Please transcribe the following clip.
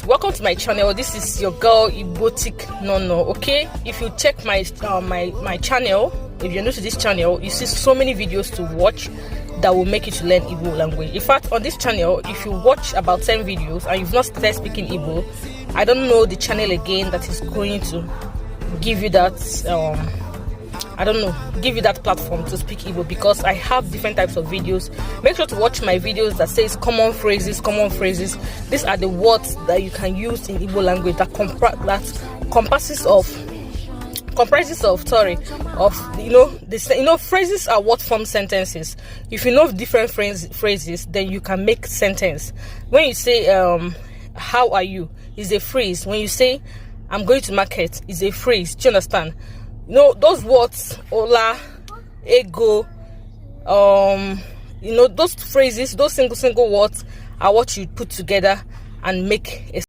welcome to my channel. This is your girl Igbotic Nono. Okay, if you check my channel, if you're new to this channel, you see so many videos to watch that will make you to learn Igbo language. In fact, on this channel, if you watch about 10 videos and you've not started speaking Igbo, I don't know the channel again that is going to give you that give you that platform to speak Igbo, because I have different types of videos. Make sure to watch my videos that says common phrases. These are the words that you can use in Igbo language that comprises of phrases are what form sentences. If you know different phrases, then you can make sentence. When you say how are you is a phrase. When you say I'm going to market is a phrase. Do you understand? Those words, hola, ego, those phrases, those single words are what you put together and make a